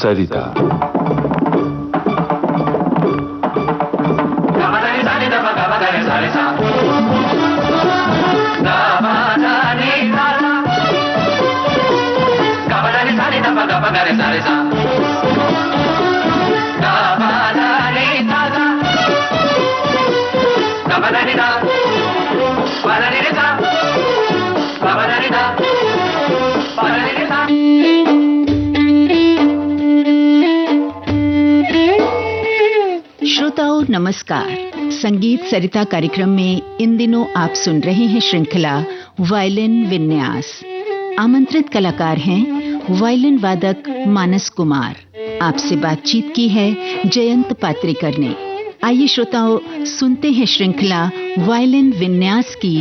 सरिता। श्रोताओं नमस्कार। संगीत सरिता कार्यक्रम में इन दिनों आप सुन रहे हैं श्रृंखला वायलिन विन्यास। आमंत्रित कलाकार हैं वायलिन वादक मानस कुमार। आपसे बातचीत की है जयंत पात्रिकर ने। आइए श्रोताओं सुनते हैं श्रृंखला वायलिन विन्यास की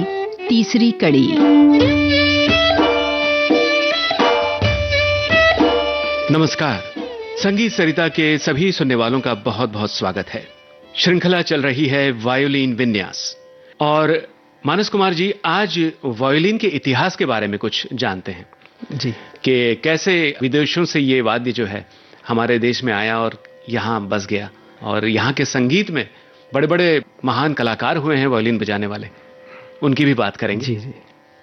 तीसरी कड़ी। नमस्कार। संगीत सरिता के सभी सुनने वालों का बहुत बहुत स्वागत है। श्रृंखला चल रही है वायोलिन विन्यास और मानस कुमार जी आज वायोलिन के इतिहास के बारे में कुछ जानते हैं जी कि कैसे विदेशों से ये वाद्य जो है हमारे देश में आया और यहाँ बस गया और यहाँ के संगीत में बड़े बड़े महान कलाकार हुए हैं वायोलिन बजाने वाले, उनकी भी बात करेंगे। जी जी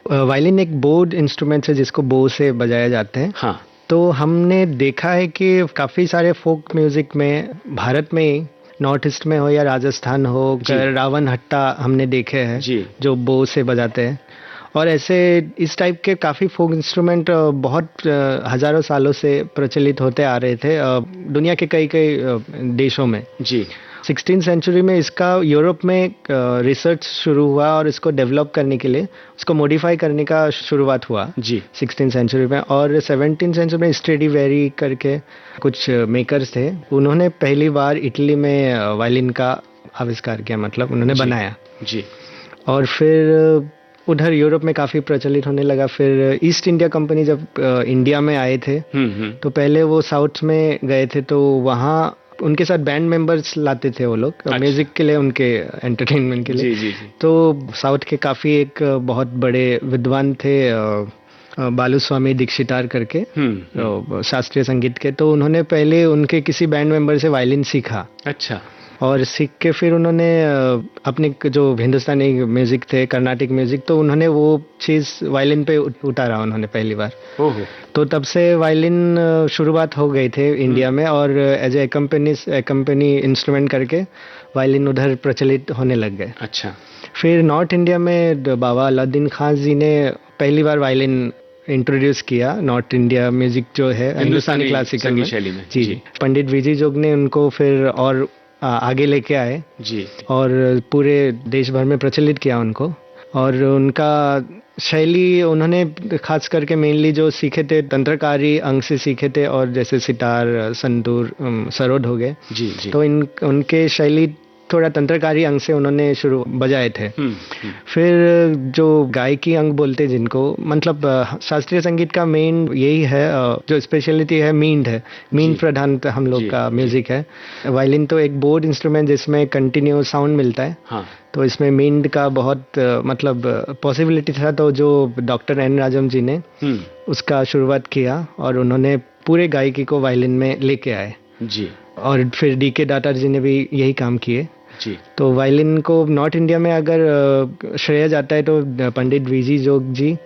वायलिन एक बोर्ड इंस्ट्रूमेंट है जिसको बो से बजाया जाते हैं। हाँ, तो हमने देखा है कि काफ़ी सारे फोक म्यूज़िक में भारत में नॉर्थ ईस्ट में हो या राजस्थान हो, रावण हट्टा हमने देखे हैं जो बो से बजाते हैं। और ऐसे इस टाइप के काफ़ी फोक इंस्ट्रूमेंट बहुत हज़ारों सालों से प्रचलित होते आ रहे थे दुनिया के कई कई देशों में। जी 16th सेंचुरी में इसका यूरोप में रिसर्च शुरू हुआ और इसको डेवलप करने के लिए उसको मॉडिफाई करने का शुरुआत हुआ जी 16th सेंचुरी में। और 17th सेंचुरी में स्ट्रेडिवेरी करके कुछ मेकर्स थे, उन्होंने पहली बार इटली में वायलिन का आविष्कार किया, मतलब उन्होंने बनाया जी। और फिर उधर यूरोप में काफ़ी प्रचलित होने लगा। फिर ईस्ट इंडिया कंपनी जब इंडिया में आए थे तो पहले वो साउथ में गए थे, तो वहाँ उनके साथ बैंड मेंबर्स लाते थे वो लोग म्यूजिक के लिए, उनके एंटरटेनमेंट के लिए। जी। तो साउथ के काफ़ी एक बहुत बड़े विद्वान थे बालूस्वामी दीक्षितार करके शास्त्रीय संगीत के, तो उन्होंने पहले उनके किसी बैंड मेंबर से वायलिन सीखा। अच्छा। और सीख के फिर उन्होंने अपने जो हिंदुस्तानी म्यूजिक थे, कर्नाटिक म्यूजिक, तो उन्होंने वो चीज़ वायलिन पे उतारा उन्होंने पहली बार। ओहो। तो तब से वायलिन शुरुआत हो गई थे इंडिया में और एज ए कंपनी इंस्ट्रूमेंट करके वायलिन उधर प्रचलित होने लग गए। अच्छा। फिर नॉर्थ इंडिया में बाबा अलाउद्दीन खान जी ने पहली बार वायलिन इंट्रोड्यूस किया नॉर्थ इंडिया म्यूजिक जो है हिंदुस्तानी क्लासिकल शैली में। जी पंडित विजय जोग ने उनको फिर और आगे लेके आए जी और पूरे देश भर में प्रचलित किया उनको। और उनका शैली उन्होंने खास करके मेनली जो सीखे थे तंत्रकारी अंग से सीखे थे, और जैसे सितार, संतूर, सरोद हो गए जी। तो उनके शैली थोड़ा तंत्रकारी अंग से उन्होंने शुरू बजाए थे। फिर जो गायकी अंग बोलते जिनको, मतलब शास्त्रीय संगीत का मेन यही है, जो स्पेशलिटी है मींड है, मींड प्रधान हम लोग का म्यूजिक है। वायलिन तो एक बोर्ड इंस्ट्रूमेंट जिसमें कंटिन्यू साउंड मिलता है। हाँ। तो इसमें मींड का बहुत मतलब पॉसिबिलिटी था, तो जो डॉक्टर एन राजम जी ने उसका शुरुआत किया और उन्होंने पूरे गायकी को वायलिन में लेके आए जी। और फिर डी.के. दातार जी ने भी यही काम किए जी। तो वायलिन को नॉर्थ इंडिया में अगर श्रेय जाता है तो पंडित वीजी जोग जी,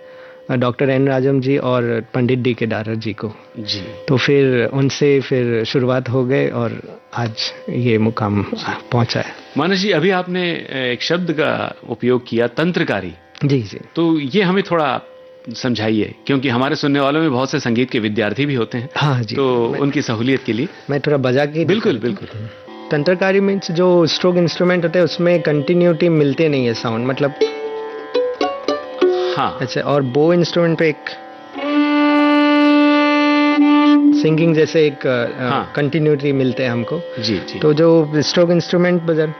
डॉक्टर एन राजम जी और पंडित डी.के. दातार जी को जी। तो फिर उनसे फिर शुरुआत हो गए और आज ये मुकाम पहुंचा है। मानस जी, अभी आपने एक शब्द का उपयोग किया, तंत्रकारी। जी जी। तो ये हमें थोड़ा समझाइए, क्योंकि हमारे सुनने वालों में बहुत से संगीत के विद्यार्थी भी होते हैं। हाँ जी। तो उनकी सहूलियत के लिए मैं थोड़ा बजा के। बिल्कुल। तंत्रकारी मीन्स जो स्ट्रोक इंस्ट्रूमेंट होते हैं उसमें कंटिन्यूटी मिलते नहीं है साउंड, मतलब हाँ। अच्छा। और बो इंस्ट्रूमेंट पे एक सिंगिंग जैसे एक कंटिन्यूटी मिलते हैं हमको। जी। तो जो स्ट्रोक इंस्ट्रूमेंट बजा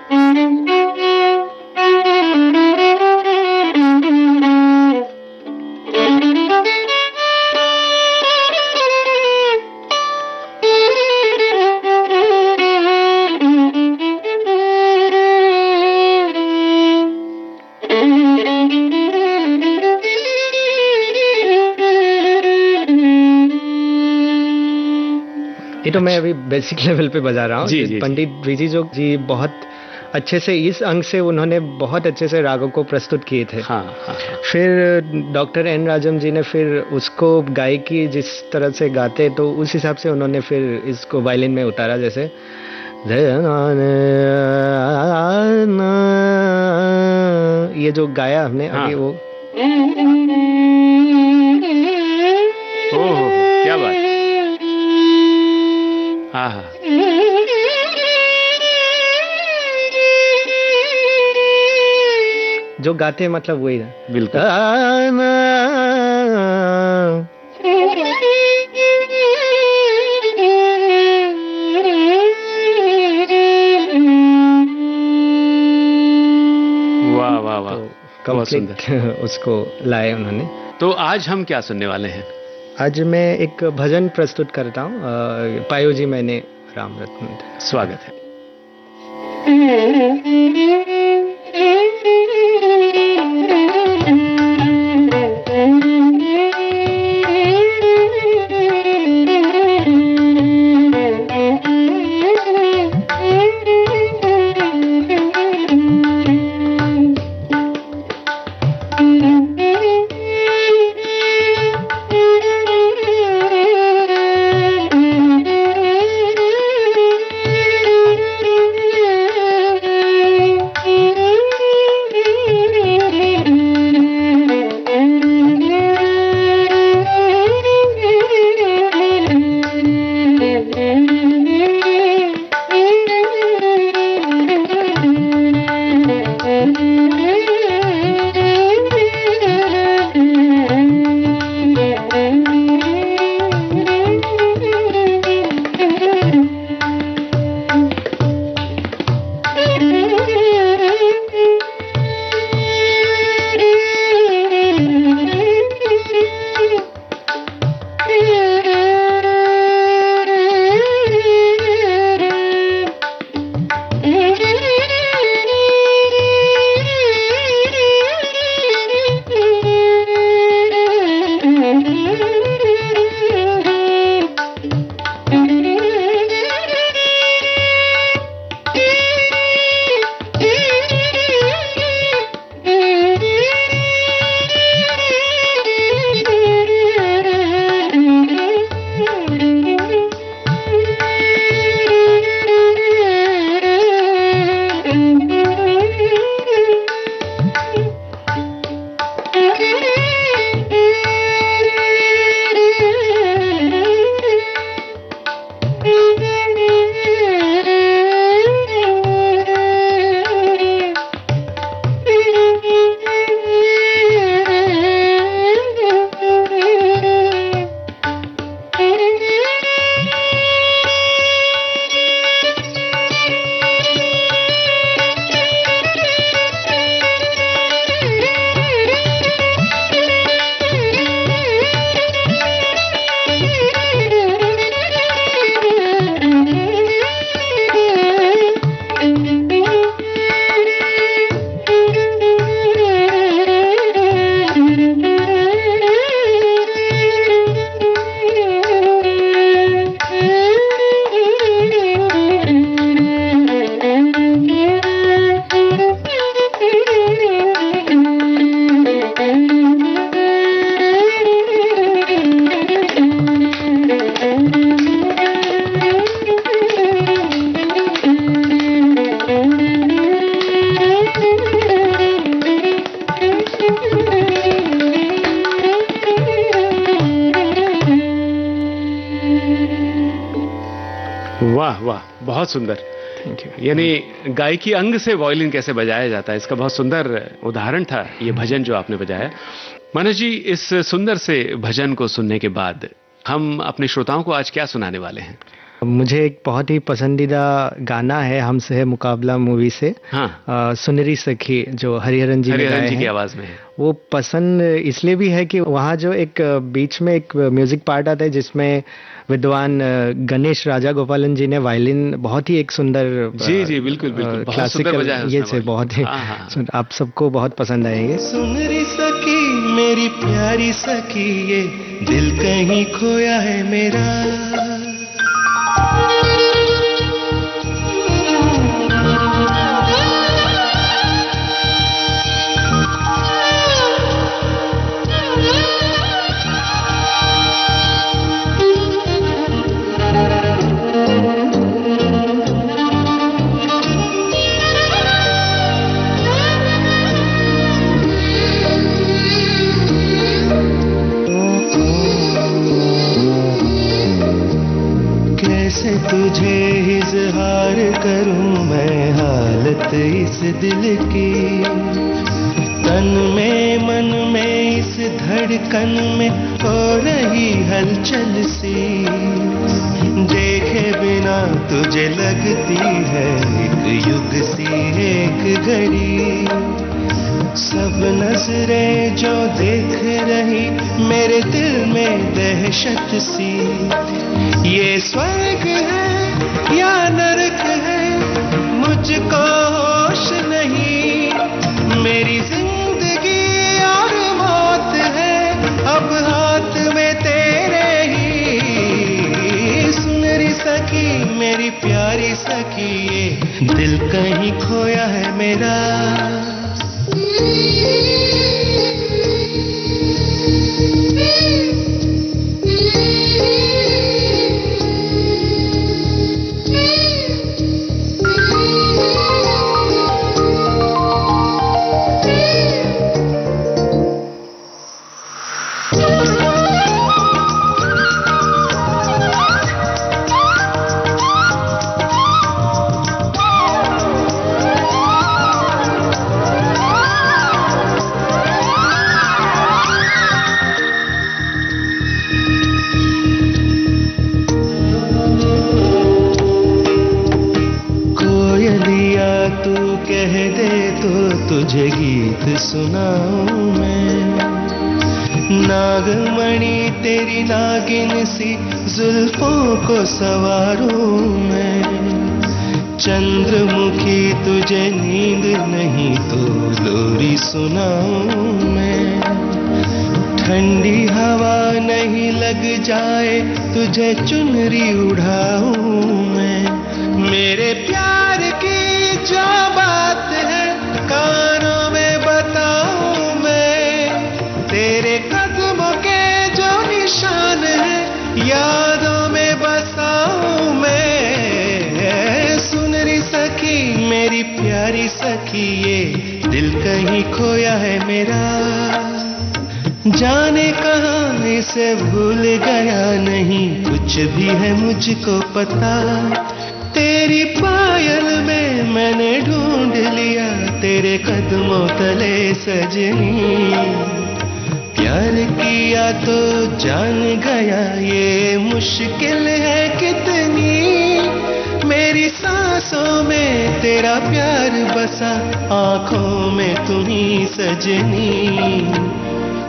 ये तो मैं अभी बेसिक लेवल पे बजा रहा हूँ। पंडित बीजी जोग जी बहुत अच्छे से इस अंग से उन्होंने बहुत अच्छे से रागों को प्रस्तुत किए थे। फिर डॉक्टर एन राजम जी ने फिर उसको गायकी जिस तरह से गाते तो उस हिसाब से उन्होंने फिर इसको वायलिन में उतारा, जैसे ये जो गाया हमने अभी वो। ओह क्या बात। हाँ जो गाते मतलब वही है। बिल्कुल। वाह वाह वाह, बहुत सुंदर। उसको लाए उन्होंने। तो आज हम क्या सुनने वाले हैं? आज मैं एक भजन प्रस्तुत करता हूँ, पायो जी मैंने राम रत्न। स्वागत है। वाह वाह, बहुत सुंदर। Thank you. यानी गायकी अंग से वायलिन कैसे बजाया जाता है, इसका बहुत सुंदर उदाहरण था ये भजन जो आपने बजाया। मनोज जी, इस सुंदर से भजन को सुनने के बाद हम अपने श्रोताओं को आज क्या सुनाने वाले हैं? मुझे एक बहुत ही पसंदीदा गाना है हमसे है मुकाबला मूवी से। हाँ। सुनरी सखी जो हरिहरन जी की आवाज में है। वो पसंद इसलिए भी है कि वहाँ जो एक बीच में एक म्यूजिक पार्ट आता है जिसमें विद्वान गणेश राजा गोपालन जी ने वायलिन बहुत ही एक सुंदर जी बिल्कुल बिल्कुल क्लासिकल ये से बहुत ही आप सबको बहुत पसंद आएंगे। सुनरी सखी मेरी प्यारी सखी ये दिल कहीं खोया है मेरा, तुझे इज़हार करूं मैं हालत इस दिल की, तन में मन में इस धड़कन में हो रही हलचल सी, देखे बिना तुझे लगती है एक युग सी एक घड़ी, सब नजरें जो देख रही मेरे दिल में दहशत सी, ये स्वर्ग है या नरक है मुझको होश नहीं, मेरी जिंदगी और मौत है अब हाथ में तेरे ही, सुन री सखी मेरी प्यारी सखी ये दिल कहीं खोया है मेरा। तुझे गीत सुनाऊं मैं, नागमणि तेरी नागिन सी जुल्फों को संवारूं मैं, चंद्रमुखी तुझे नींद नहीं तो लोरी सुनाऊं मैं, ठंडी हवा नहीं लग जाए तुझे चुनरी उड़ाऊं मैं, मेरे प्यार की जो बात है कानों में बताऊं मैं, तेरे कदमों के जो निशान है यादों में बसाऊं मैं, सुन री सखी मेरी प्यारी सखी ये दिल कहीं खोया है मेरा, जाने कहाँ इसे भूल गया नहीं कुछ भी है मुझको पता, तेरी पायल में मैंने ढूंढ लिया तेरे कदमों तले सजनी, प्यार किया तो जान गया ये मुश्किल है कितनी, मेरी सांसों में तेरा प्यार बसा आंखों में तुम्ही सजनी,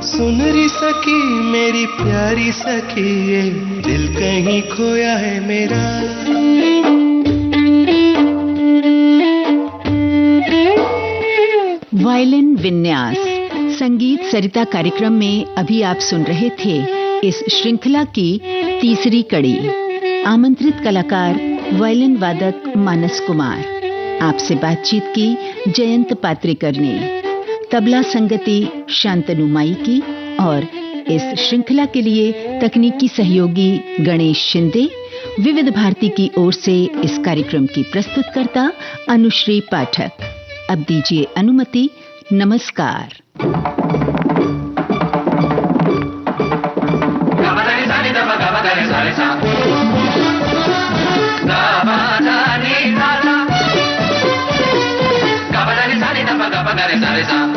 सुन री सखी मेरी प्यारी सखी ये दिल कहीं खोया है मेरा। वायलिन विन्यास संगीत सरिता कार्यक्रम में अभी आप सुन रहे थे इस श्रृंखला की तीसरी कड़ी। आमंत्रित कलाकार वायलिन वादक मानस कुमार। आपसे बातचीत की जयंत पात्रेकर ने, तबला संगति शांतनु माई की और इस श्रृंखला के लिए तकनीकी सहयोगी गणेश शिंदे। विविध भारती की ओर से इस कार्यक्रम की प्रस्तुतकर्ता अनुश्री पाठक। अब दीजिए अनुमति। नमस्कार। Sa